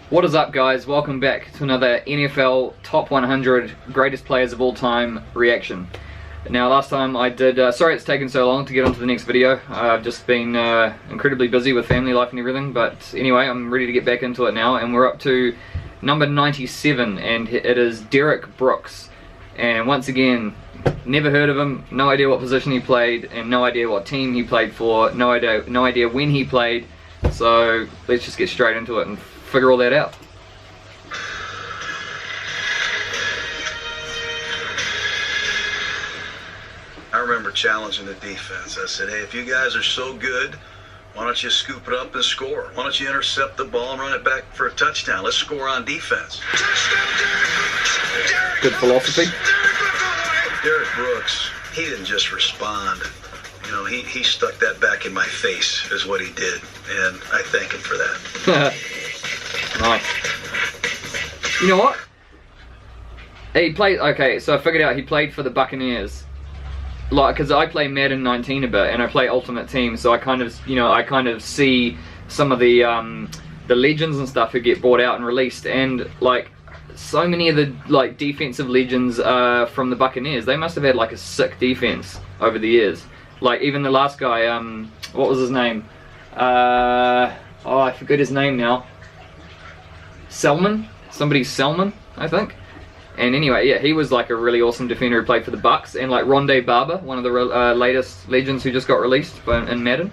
What is up, guys? Welcome back to another NFL Top 100 Greatest Players of All Time reaction. Now, last time I did, sorry it's taken so long to get onto the next video. I've just been incredibly busy with family life and everything, but anyway, I'm ready to get back into it now, and we're up to number 97, and it is Derek Brooks. And once again, never heard of him, no idea what position he played, and no idea what team he played for, no idea when he played, so let's just get straight into it and figure all that out. I remember challenging the defense. I said, hey, if you guys are so good, why don't you scoop it up and score? Why don't you intercept the ball and run it back for a touchdown? Let's score on defense. Good philosophy. Derek Brooks, he didn't just respond. You know, he stuck that back in my face is what he did, and I thank him for that. Nice. You know what? He played, okay, so I figured out he played for the Buccaneers. Like, because I play Madden 19 a bit, and I play Ultimate Team, so I kind of, you know, I kind of see some of the legends and stuff who get bought out and released, and like, so many of the like defensive legends from the Buccaneers, they must have had like a sick defense over the years. Like even the last guy, what was his name? Oh, I forget his name now. Selman? Somebody's Selman, I think. And anyway, yeah, he was like a really awesome defender who played for the Bucks, and like Rondé Barber, one of the latest legends who just got released in Madden.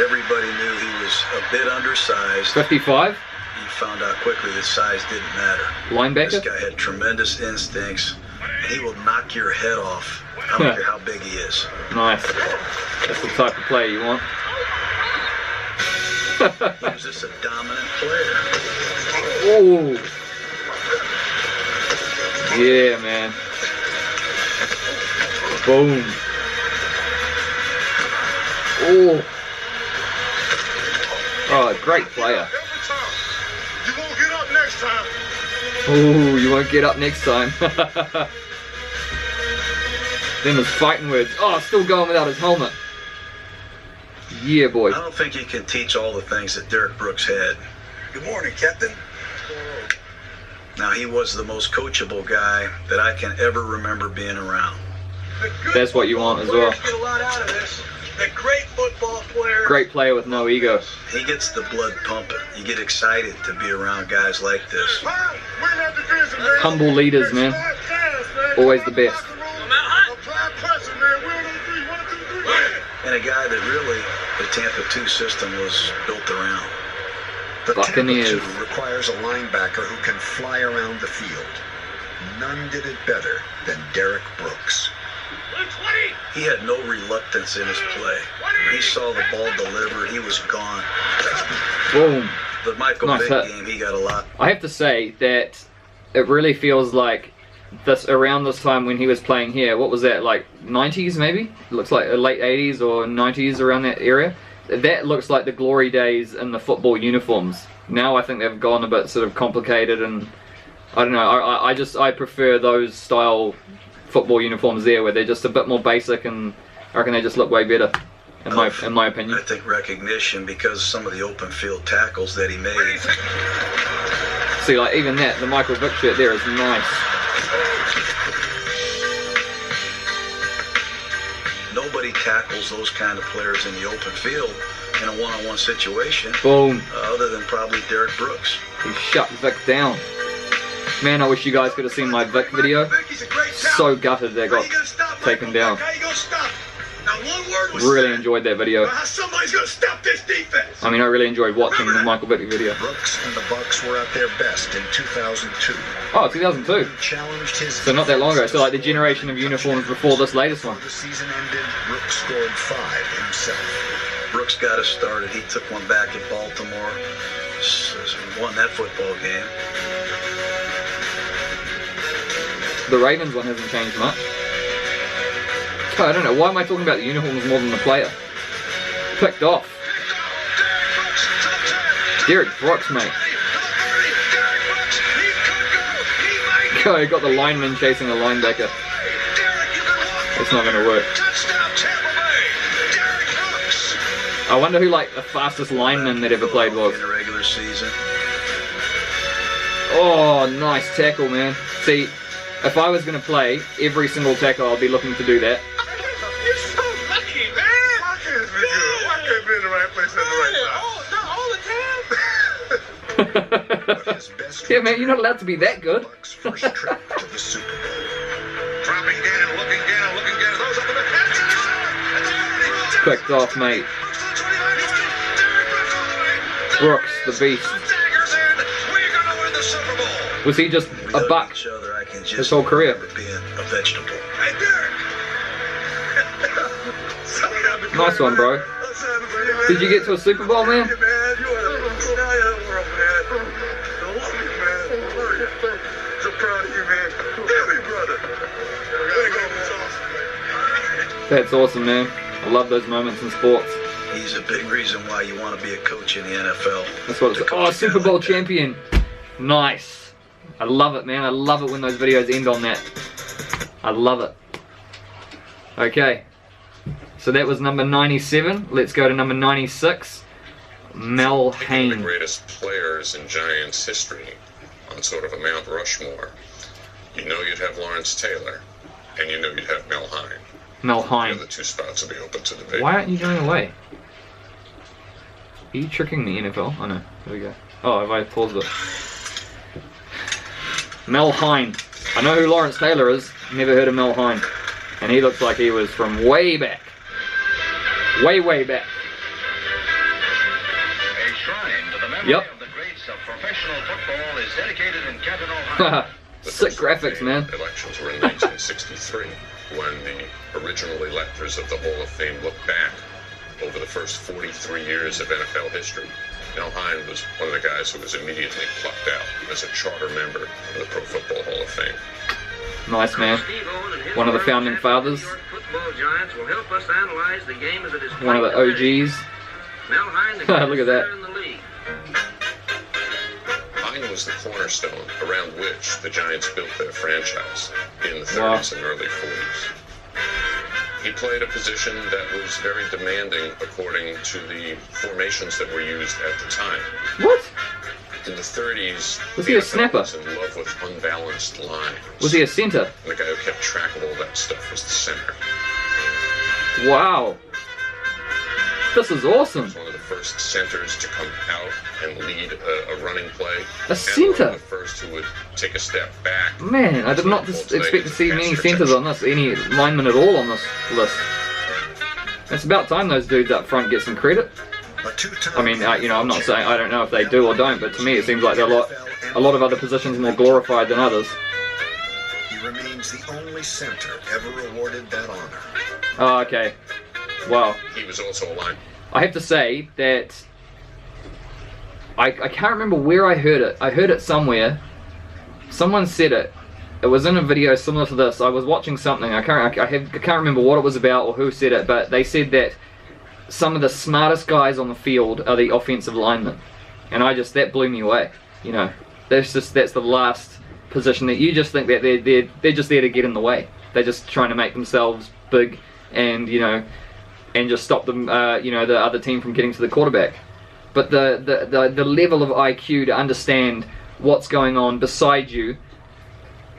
Everybody knew he was a bit undersized. 55. He found out quickly that size didn't matter. Linebacker. This guy had tremendous instincts. He will knock your head off. I don't care how big he is. Nice. That's the type of player you want. He was just a dominant player. Oh. Yeah, man. Boom. Oh. Oh, great player. You won't get up next time. Oh, you won't get up next time. Then there's fighting words. Oh, still going without his helmet. Yeah, boy. I don't think you can teach all the things that Derek Brooks had. Good morning, Captain. Now, he was the most coachable guy that I can ever remember being around. That's what you want as well. Get a lot out of this. A great football player. Great player with no ego. He gets the blood pumping. You get excited to be around guys like this. Humble leaders, man. Always the best. And a guy that really the Tampa 2 system was built around. The Buccaneers. Tampa 2 requires a linebacker who can fly around the field. None did it better than Derek Brooks. He had no reluctance in his play. When he saw the ball delivered, he was gone. Boom. The Michael Nice Vick hit. game, he got a lot. I have to say that it really feels like this around this time when he was playing here. What was that, like 90s maybe? It looks like late 80s or 90s, around that area. That looks like the glory days in the football uniforms. Now I think they've gone a bit sort of complicated, and I don't know. I prefer those style football uniforms there, where they're just a bit more basic, and I reckon they just look way better, in my opinion. I think recognition because of some of the open field tackles that he made. See, like even that, the Michael Vick shirt there is nice. Nobody tackles those kind of players in the open field in a one-on-one situation. Boom. Other than probably Derek Brooks. He shut Vic down. Man, I wish you guys could have seen my Vic video. So gutted that got taken down. Really enjoyed that video. Somebody's gonna stop this defense. I mean, I really enjoyed watching the Michael Vick video. Brooks and the Bucks were at their best in 2002. Oh, 2002. He challenged his So not that long ago. So like the generation of uniforms before this latest one. The season ended, Brooks scored 5 himself. Brooks got us started. He took one back in Baltimore. Won that football game. The Ravens one hasn't changed much. Oh, I don't know. Why am I talking about the uniforms more than the player? Picked off. Derek Brooks, mate. Oh, he got the lineman chasing a linebacker. It's not going to work. I wonder who like the fastest lineman that ever played was. In the regular season. Oh, nice tackle, man. See, if I was going to play every single tackle, I'd be looking to do that. You're so lucky, man. Why can't it be good? Why can't it be in the right place at the right time? But his best Yeah, man, you're not allowed to be that good. Buck's first trip to the Super Bowl. Dropping down, looking down, looking down. Those up in the head. Picked off, mate. Brooks, the beast. Was he just a buck Each other, I can just his whole career? remember being a vegetable. Hey, Derek. Nice one, bro. Did you get to a Super Bowl, man? You are the guy of the world, man. I love you, man. I love you. So proud of you, man. Get me, brother. There you go, man. That's awesome, man. I love those moments in sports. He's a big reason why you want to be a coach in the NFL. That's what it's like. Oh, Super Bowl champion. Nice. I love it, man. I love it when those videos end on that. I love it. Okay. So that was number 97. Let's go to number 96. Mel Picking the Hayne. greatest players in Giants history on sort of a Mount Rushmore. You know you'd have Lawrence Taylor, and you know you'd have Mel Hine. Mel The Hine. other two spots would be open to debate. Why aren't you going away? Are you tricking the NFL? Oh no. There we go. Oh, have I paused it? Mel Hine. I know who Lawrence Taylor is. Never heard of Mel Hine. And he looks like he was from way back. Way back. A shrine to the memory Yep. of the greats of professional football is dedicated in Canton, Ohio. The Sick first graphics, man. Elections were in 1963 when the original electors of the Hall of Fame looked back over the first 43 years of NFL history. Mel Hine was one of the guys who was immediately plucked out as a charter member of the Pro Football Hall of Fame. Nice, man. One of the founding fathers. One of the OGs. Look at that. Hine was the cornerstone around which the Giants built their franchise in the 30s Wow. and early 40s. He played a position that was very demanding according to the formations that were used at the time. What? In the 30s, Was he a the NFL snapper? was in love with unbalanced lines. Was he a center? And the guy who kept track of all that stuff was the center. Wow. This is awesome. One of the first centers to come out and lead a running play. A And center? one of the first who would take a step back. Man, I did not expect to see many centers on this, any linemen at all on this list. It's about time those dudes up front get some credit. I mean, you know, I'm not saying, I don't know if they do or don't, but to me it seems like they're a lot of other positions more glorified than others. He remains the only center ever awarded that honor. Oh, okay. Wow. He was also a line. I have to say that I can't remember where I heard it. I heard it somewhere. Someone said it. It was in a video similar to this. I was watching something. I can't remember what it was about or who said it, but they said that some of the smartest guys on the field are the offensive linemen, and that blew me away. You know, that's the last position that you just think that they're just there to get in the way. They're just trying to make themselves big, and you know, and just stop them, you know, the other team from getting to the quarterback. But the level of IQ to understand what's going on beside you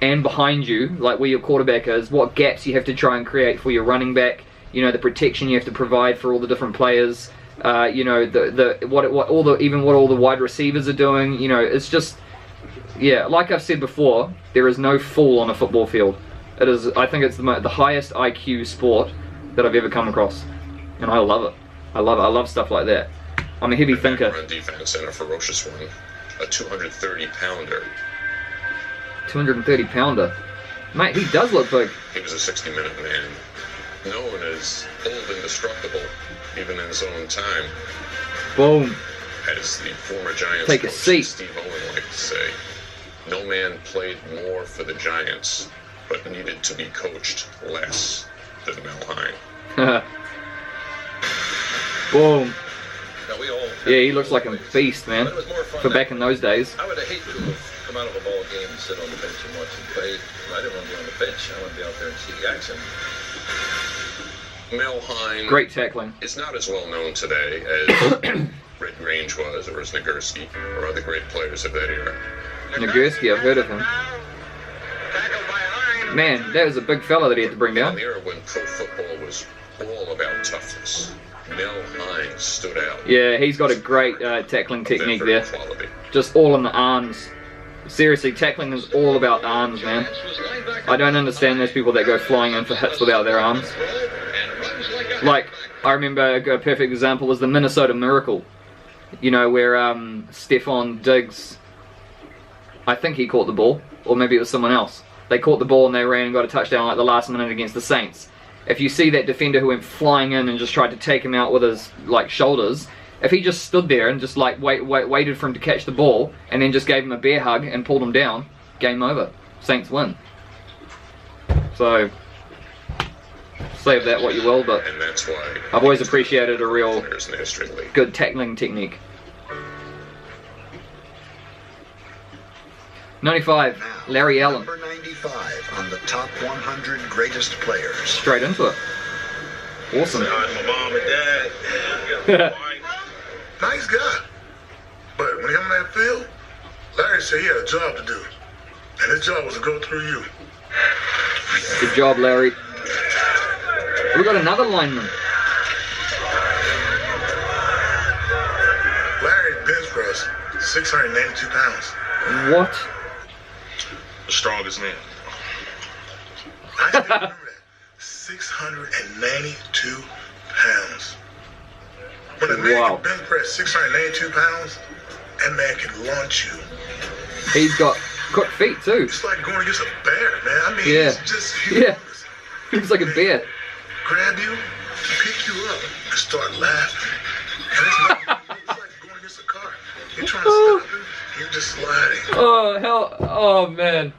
and behind you, like where your quarterback is, what gaps you have to try and create for your running back, you know, the protection you have to provide for all the different players, you know, what all the wide receivers are doing, you know, it's just, yeah, like I've said before, there is no fool on a football field. It is, I think it's the highest IQ sport that I've ever come across, and I love it. I love stuff like that. I'm a heavy thinker. On defense and a ferocious one, a 230-pounder. 230-pounder. Mate, he does look big. He was a 60-minute man, known as old indestructible, even in his own time. Boom. As the former Giants Take a coach seat. Steve Owen liked to say, no man played more for the Giants, but needed to be coached less than Mel Hine. Boom. Now, we all Yeah, he looks like a beast, man. But it was more fun For that back in those days. I would have hated to have come out of a ball game and sit on the bench and watch him play. I didn't want to be on the bench. I want to be out there and see the action. Mel Hine Great tackling. is not as well known today as Red Grange was, or as Nagurski, or other great players of that era. Nagurski, I've heard of him. Man, that was a big fella that he had to bring In down. the era when pro football was all about toughness, Mel Hine stood out. Yeah, he's got a great tackling technique Very there. quality. Just all in the arms. Seriously, tackling is all about arms, man. I don't understand those people that go flying in for hits without their arms. Like, I remember a perfect example was the Minnesota Miracle. You know, where Stephon Diggs, I think he caught the ball, or maybe it was someone else. They caught the ball and they ran and got a touchdown like the last minute against the Saints. If you see that defender who went flying in and just tried to take him out with his like shoulders, if he just stood there and just like waited for him to catch the ball and then just gave him a bear hug and pulled him down, game over. Saints win. So, say of that what you will, but And that's why I've always appreciated a real players in the history of the league. good tackling technique. 95, Now, Larry Allen. Number 95 on the top 100 greatest players. Straight into it. Awesome. My mom and dad. Nice guy. But when he on that field, Larry said he had a job to do. And his job was to go through you. Good job, Larry. We got another lineman. Larry bench press 682 pounds. What? The strongest man. I still remember that. 692 pounds. When a man Wow. can bench press 692 pounds, that man can launch you. He's got quick feet too. It's like going against a bear, man. I mean, Yeah. it's just Yeah. He's like a bear. Grab you, pick you up, and start laughing. And it's like going against a car. You're trying to stop him, you're just sliding. Oh hell! Oh man,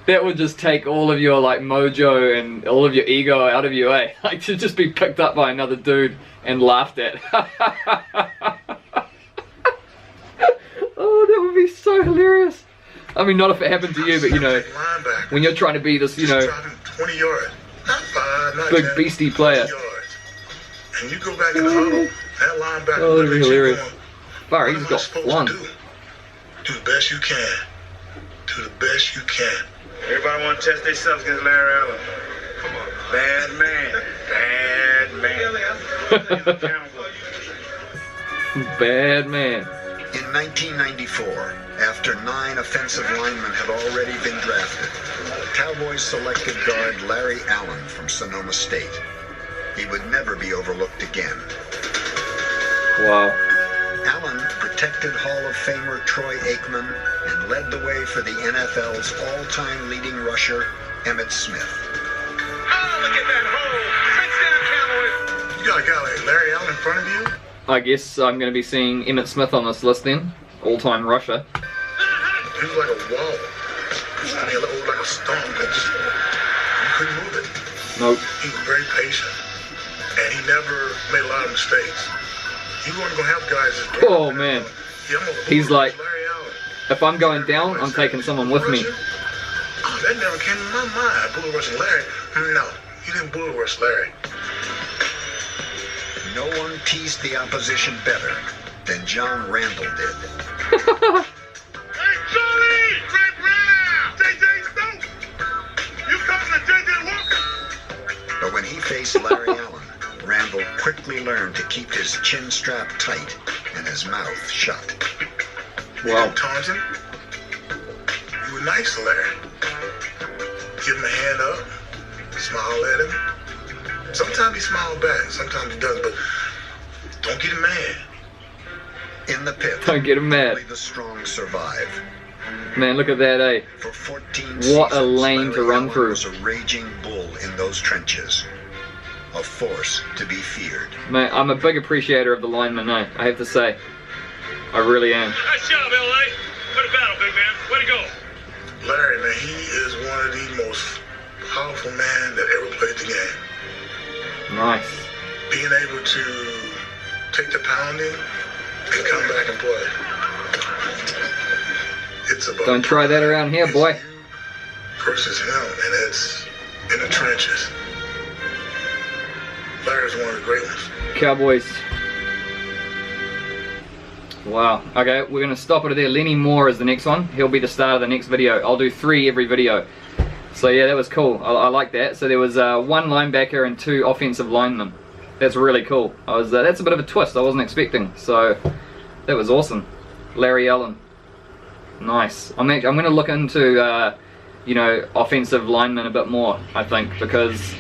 that would just take all of your like mojo and all of your ego out of you, eh? Like to just be picked up by another dude and laughed at. Oh, that would be so hilarious. I mean, not if it happened to you, but you know, Linebacker. when you're trying to be this, you know, Just driving 20 yards. Not 5, not big 10, beastie player. 20 yards. And you go back in the huddle, that linebacker Oh, that'd be looking at you hilarious. going, Far, what he's am I got supposed one. to do? Do the best you can. Do the best you can. Everybody want to test themselves against Larry Allen. Come on. Bad man. Bad man. Bad man. In 1994, after 9 offensive linemen had already been drafted, Cowboys selected guard Larry Allen from Sonoma State. He would never be overlooked again. Wow. Allen protected Hall of Famer Troy Aikman and led the way for the NFL's all-time leading rusher, Emmitt Smith. Oh, look at that hole. Touchdown, Cowboys. You got a guy like Larry Allen in front of you? I guess I'm going to be seeing Emmitt Smith on this list then. All-time rusher. He was like a wall. I mean, like a stone. You couldn't move it. Nope. He was very patient. And he never made a lot of mistakes. He wasn't going to have guys just Oh, man. He's like, Larry Allen. if I'm going down, I'm taking someone with me. Oh, that never came to my mind. Bullet rushing Larry. No, he didn't bullet rush Larry. No one teased the opposition better than John Randall did. Hey, Johnny! Greg Brown! J.J. Stokes! You coming to J.J. Walker? But when he faced Larry Allen, Randall quickly learned to keep his chin strap tight and his mouth shut. You Wow. didn't taunt him. You were nice to Larry. Give him a hand up. Smile at him. Sometimes he smiles back. Sometimes he doesn't. But don't get him mad. In the pit, Don't get him mad. only the strong survive. Man, look at that, eh? For 14 What a seasons, lane to Larry run Allen through. was a raging bull in those trenches. A force to be feared. Man, I'm a big appreciator of the lineman, eh? I have to say. I really am. Nice job, L.A. Way to battle, big man. Way to go. Larry, man, he is one of the most powerful men that ever played the game. Nice. Being able to take the pounding and come back and play. It's about Don't try that around here, boy. you versus him, and it's in the trenches. Larry's one of the great ones. Cowboys. Wow. Okay, we're gonna stop it there. Lenny Moore is the next one. He'll be the start of the next video. I'll do 3 every video. So yeah, that was cool. I like that. So there was 1 linebacker and 2 offensive linemen. That's really cool. That's a bit of a twist I wasn't expecting. So that was awesome. Larry Allen. Nice. I'm gonna look into you know, offensive linemen a bit more, I think, because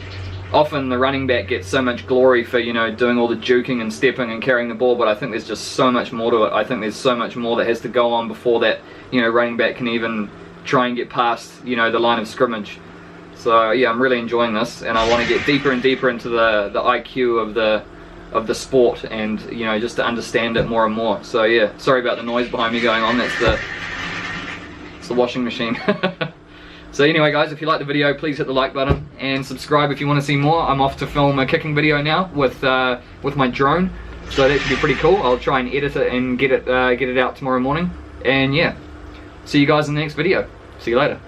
often the running back gets so much glory for, you know, doing all the juking and stepping and carrying the ball, but I think there's just so much more to it. I think there's so much more that has to go on before that, you know, running back can even try and get past, you know, the line of scrimmage. So yeah, I'm really enjoying this, and I want to get deeper and deeper into the IQ of the sport, and, you know, just to understand it more and more. So yeah, sorry about the noise behind me going on. It's the washing machine. So anyway guys, if you liked the video, please hit the like button and subscribe if you want to see more. I'm off to film a kicking video now with my drone, so that should be pretty cool. I'll try and edit it and get it out tomorrow morning. And yeah, see you guys in the next video. See you later.